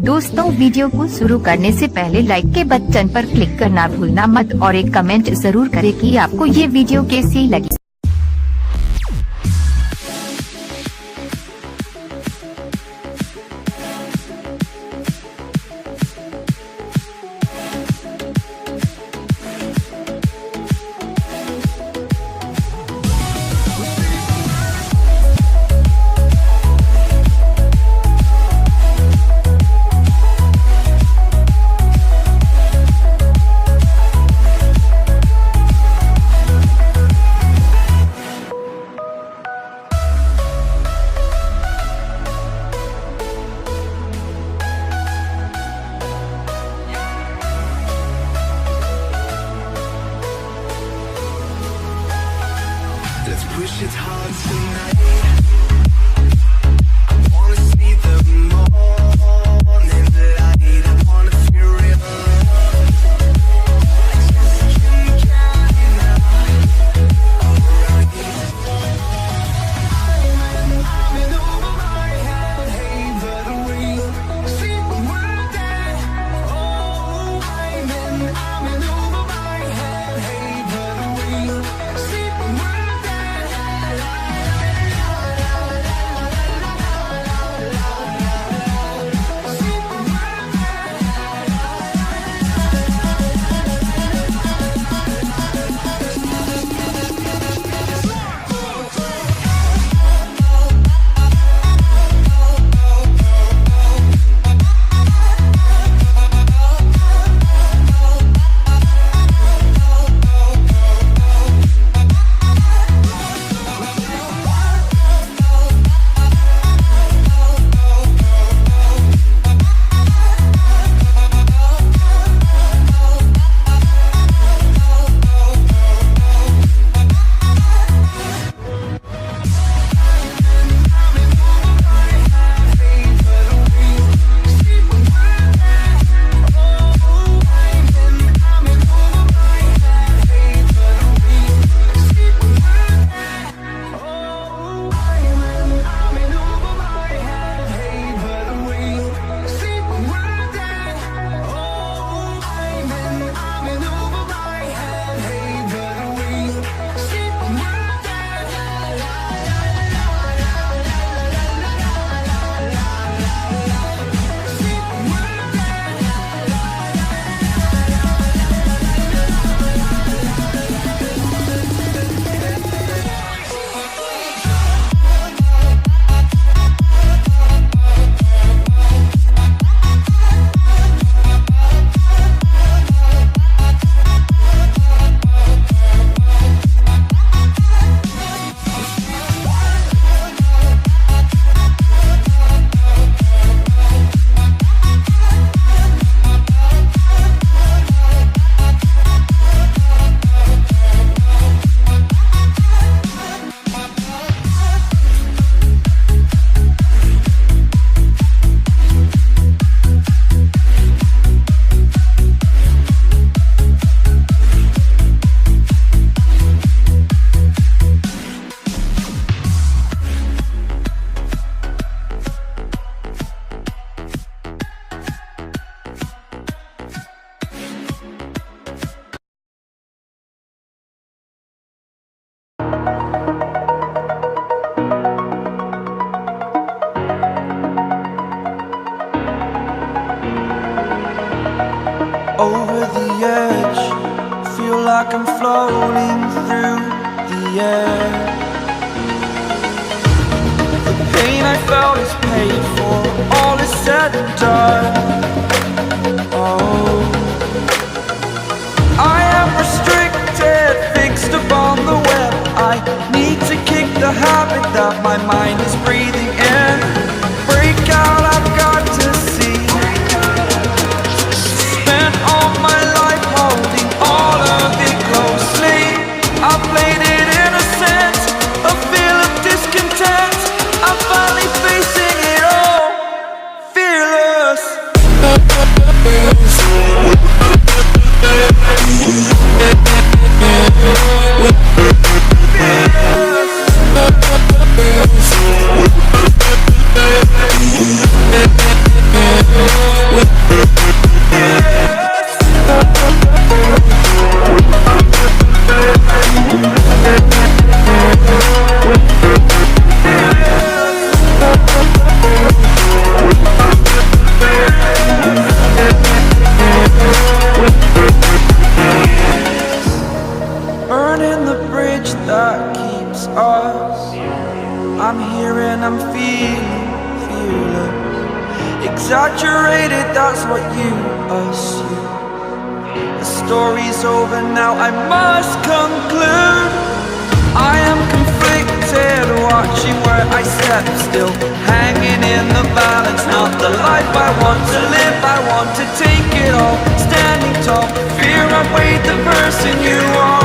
दोस्तों, वीडियो को शुरू करने से पहले लाइक के बटन पर क्लिक करना भूलना मत और एक कमेंट जरूर करें कि आपको ये वीडियो कैसी लगी। Let's push it hard tonight. I wanna see the morning light. I wanna feel real love. I just can't get enough. Alright. I'm in over my head. Hey, but we'll see when we're dead. Oh, I'm in over my head. Hey, but we'll see when we're over the edge, feel like I'm floating through the air. The pain I felt is paid for, all is said and done. Oh, I am restricted, fixed upon the web. I need to kick the habit that my mind is breathing in. Break out, I've got to see. Spent all my life holding all of it closely. I played it innocent, a feel of discontent. I'm finally facing it all, fearless. exaggerated, that's what you assume. The story's over now, I must conclude. I am conflicted, watching where I step still, hanging in the balance. Not the life I want to live, I want to take it all. Standing tall, fear I weighed the person you are.